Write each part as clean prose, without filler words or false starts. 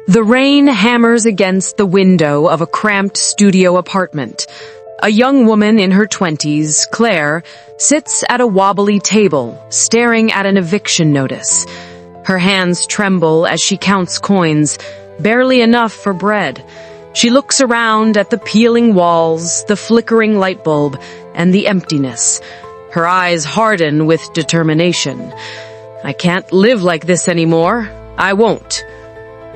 The rain hammers against the window of a cramped studio apartment. A young woman in her 20s, Claire, sits at a wobbly table, staring at an eviction notice. Her hands tremble as she counts coins, barely enough for bread. She looks around at the peeling walls, the flickering light bulb, and the emptiness. Her eyes harden with determination. I can't live like this anymore. I won't.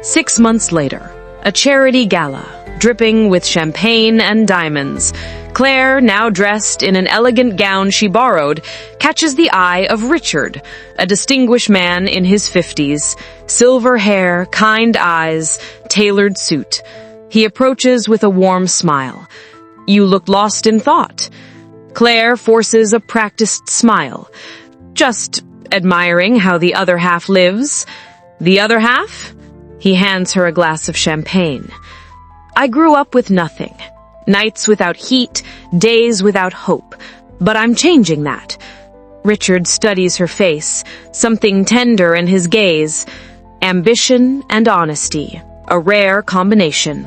6 months later, a charity gala, dripping with champagne and diamonds. Claire, now dressed in an elegant gown she borrowed, catches the eye of Richard, a distinguished man in his 50s, silver hair, kind eyes, tailored suit. He approaches with a warm smile. "You look lost in thought." Claire forces a practiced smile. "Just admiring how the other half lives." "The other half?" He hands her a glass of champagne. "I grew up with nothing. Nights without heat, days without hope. But I'm changing that." Richard studies her face, something tender in his gaze. Ambition and honesty, a rare combination.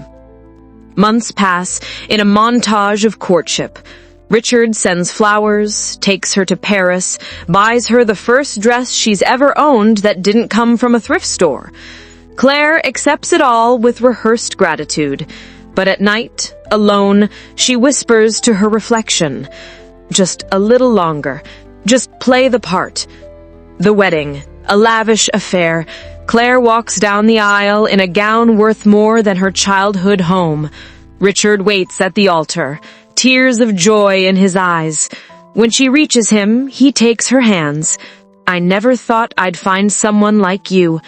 Months pass in a montage of courtship. Richard sends flowers, takes her to Paris, buys her the first dress she's ever owned that didn't come from a thrift store. Claire accepts it all with rehearsed gratitude. But at night, alone, she whispers to her reflection, "Just a little longer. Just play the part." The wedding, a lavish affair. Claire walks down the aisle in a gown worth more than her childhood home. Richard waits at the altar, tears of joy in his eyes. When she reaches him, he takes her hands. "I never thought I'd find someone like you."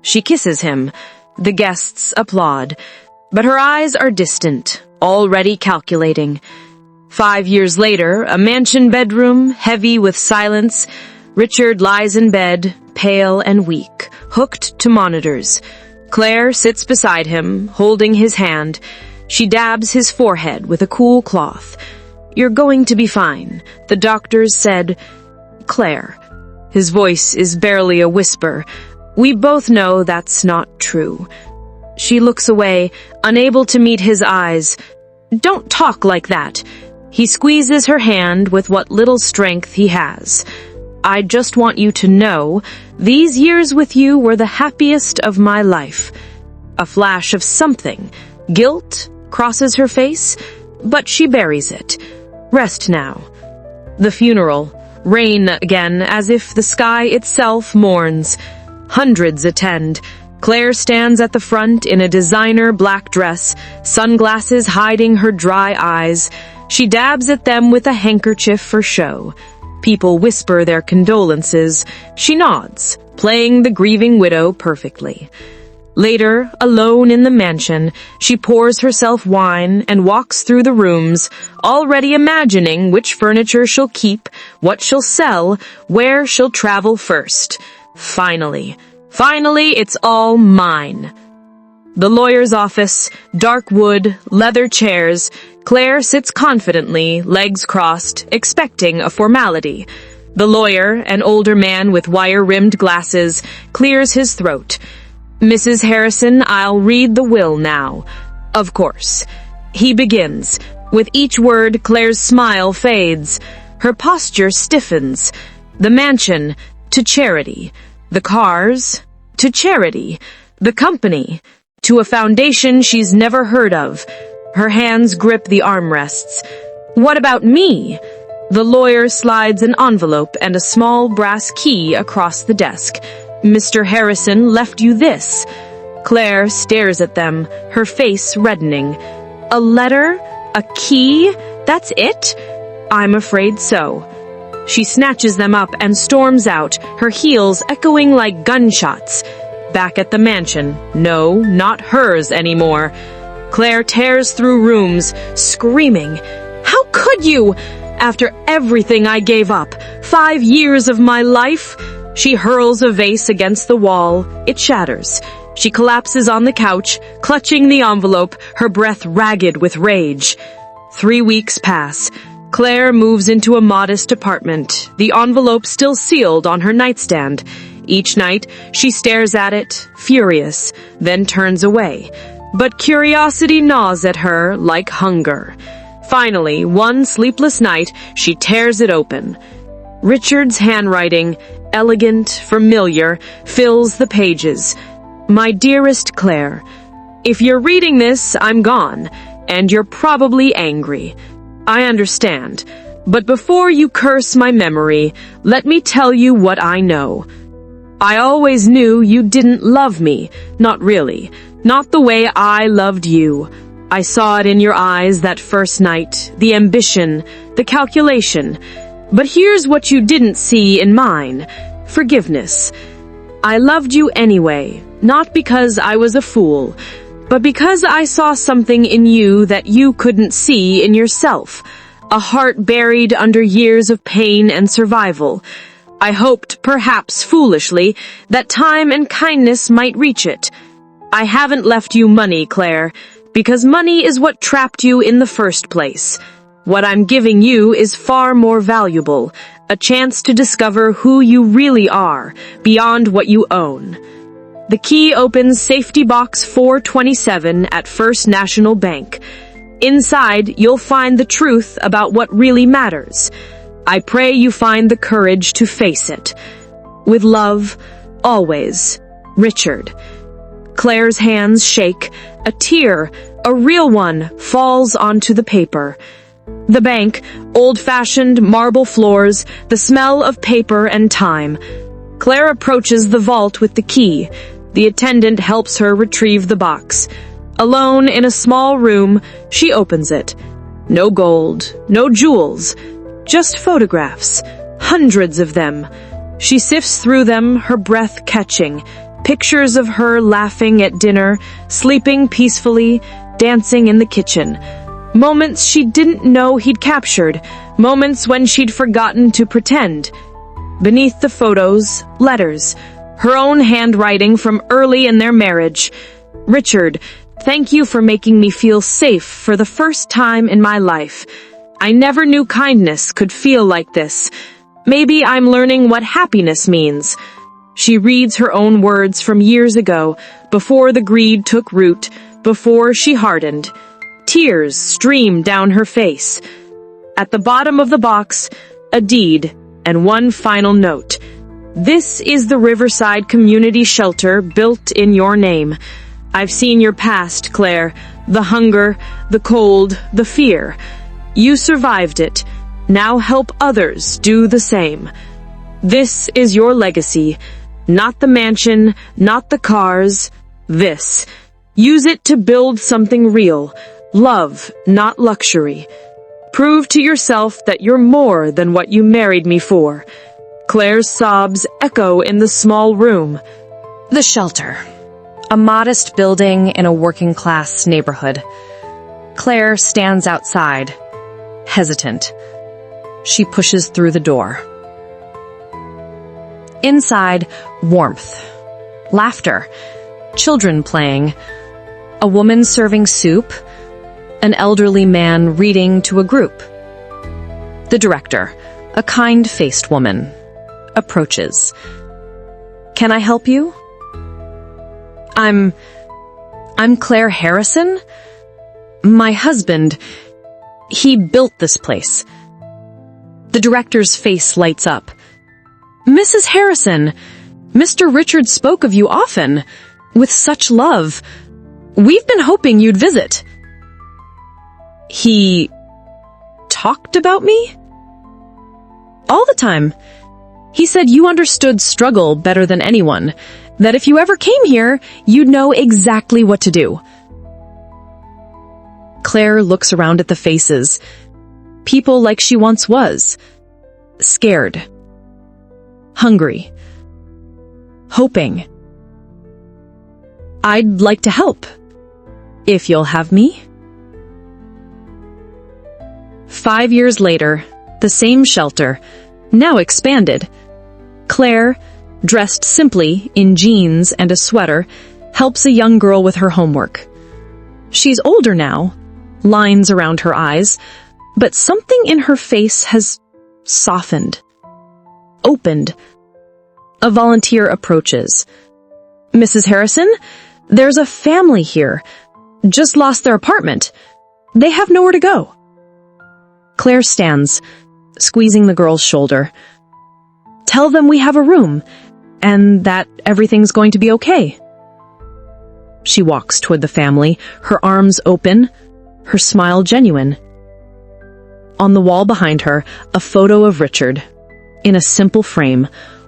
She kisses him. The guests applaud. But her eyes are distant, already calculating. 5 years later, a mansion bedroom, heavy with silence. Richard lies in bed, pale and weak, hooked to monitors. Claire sits beside him, holding his hand. She dabs his forehead with a cool cloth. "You're going to be fine," the doctors said. "Claire." His voice is barely a whisper. "We both know that's not true." She looks away, unable to meet his eyes. "Don't talk like that." He squeezes her hand with what little strength he has. "I just want you to know, these years with you were the happiest of my life." A flash of something. Guilt crosses her face, but she buries it. "Rest now." The funeral. Rain again, as if the sky itself mourns. Hundreds attend. Claire stands at the front in a designer black dress, sunglasses hiding her dry eyes. She dabs at them with a handkerchief for show. People whisper their condolences. She nods, playing the grieving widow perfectly. Later, alone in the mansion, she pours herself wine and walks through the rooms, already imagining which furniture she'll keep, what she'll sell, where she'll travel first. Finally, it's all mine. The lawyer's office, dark wood, leather chairs. Claire sits confidently, legs crossed, expecting a formality. The lawyer, an older man with wire-rimmed glasses, clears his throat. "Mrs. Harrison, I'll read the will now." "Of course." He begins. With each word, Claire's smile fades. Her posture stiffens. The mansion, to charity. The cars, to charity. The company, to a foundation she's never heard of. Her hands grip the armrests. "What about me?" The lawyer slides an envelope and a small brass key across the desk. "Mr. Harrison left you this." Claire stares at them, her face reddening. "A letter? A key? That's it?" "I'm afraid so." She snatches them up and storms out, her heels echoing like gunshots. Back at the mansion. No, not hers anymore. Claire tears through rooms, screaming, "How could you? After everything I gave up, 5 years of my life." She hurls a vase against the wall. It shatters. She collapses on the couch, clutching the envelope, her breath ragged with rage. 3 weeks pass. Claire moves into a modest apartment, the envelope still sealed on her nightstand. Each night, she stares at it, furious, then turns away. But curiosity gnaws at her like hunger. Finally, one sleepless night, she tears it open. Richard's handwriting, elegant, familiar, fills the pages. My dearest Claire, if you're reading this, I'm gone, and you're probably angry. I understand. But before you curse my memory, let me tell you what I know. I always knew you didn't love me. Not really. Not the way I loved you. I saw it in your eyes that first night, the ambition, the calculation. But here's what you didn't see in mine. Forgiveness. I loved you anyway, not because I was a fool, but because I saw something in you that you couldn't see in yourself. A heart buried under years of pain and survival. I hoped, perhaps foolishly, that time and kindness might reach it. I haven't left you money, Claire, because money is what trapped you in the first place. What I'm giving you is far more valuable, a chance to discover who you really are, beyond what you own. The key opens safety box 427 at First National Bank. Inside, you'll find the truth about what really matters. I pray you find the courage to face it. With love, always, Richard. Claire's hands shake. A tear, a real one, falls onto the paper. The bank, old-fashioned marble floors, the smell of paper and time. Claire approaches the vault with the key. The attendant helps her retrieve the box. Alone in a small room, she opens it. No gold, no jewels, just photographs, hundreds of them. She sifts through them, her breath catching. Pictures of her laughing at dinner, sleeping peacefully, dancing in the kitchen. Moments she didn't know he'd captured, moments when she'd forgotten to pretend. Beneath the photos, letters, her own handwriting from early in their marriage. Richard, thank you for making me feel safe for the first time in my life. I never knew kindness could feel like this. Maybe I'm learning what happiness means. She reads her own words from years ago, before the greed took root, before she hardened. Tears stream down her face. At the bottom of the box, a deed and one final note. This is the Riverside Community Shelter built in your name. I've seen your past, Claire. The hunger, the cold, the fear. You survived it. Now help others do the same. This is your legacy. Not the mansion, not the cars. This. Use it to build something real. Love, not luxury. Prove to yourself that you're more than what you married me for. Claire's sobs echo in the small room. The shelter. A modest building in a working-class neighborhood. Claire stands outside, hesitant. She pushes through the door. Inside, warmth, laughter, children playing, a woman serving soup, an elderly man reading to a group. The director, a kind-faced woman, approaches. Can I help you? I'm Claire Harrison. My husband, he built this place. The director's face lights up. Mrs. Harrison, Mr. Richard spoke of you often, with such love. We've been hoping you'd visit. He talked about me? All the time. He said you understood struggle better than anyone, that if you ever came here, you'd know exactly what to do. Claire looks around at the faces. People like she once was. Scared. Hungry. Hoping. I'd like to help. If you'll have me. 5 years later, the same shelter, now expanded. Claire, dressed simply in jeans and a sweater, helps a young girl with her homework. She's older now, lines around her eyes, but something in her face has softened, opened. A volunteer approaches. Mrs. Harrison, there's a family here. Just lost their apartment. They have nowhere to go. Claire stands, squeezing the girl's shoulder. Tell them we have a room, and that everything's going to be okay. She walks toward the family, her arms open, her smile genuine. On the wall behind her, a photo of Richard, in a simple frame,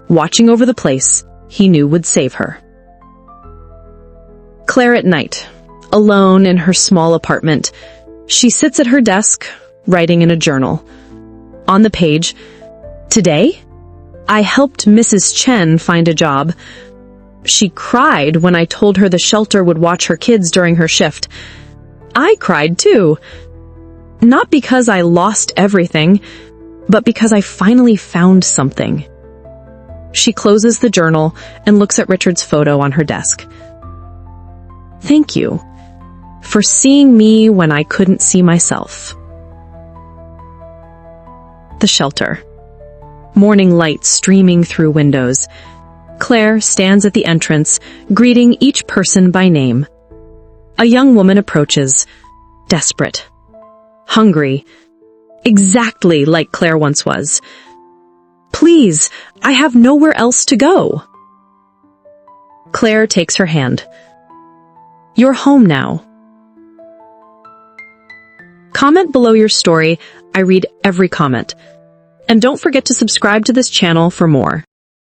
watching over the place he knew would save her. Claire at night, alone in her small apartment. She sits at her desk, writing in a journal. On the page, today, I helped Mrs. Chen find a job. She cried when I told her the shelter would watch her kids during her shift. I cried too. Not because I lost everything, but because I finally found something. She closes the journal and looks at Richard's photo on her desk. Thank you for seeing me when I couldn't see myself. The shelter. Morning light streaming through windows. Claire stands at the entrance, greeting each person by name. A young woman approaches, desperate, hungry, exactly like Claire once was. Please, I have nowhere else to go. Claire takes her hand. You're home now. Comment below your story. I read every comment. And don't forget to subscribe to this channel for more.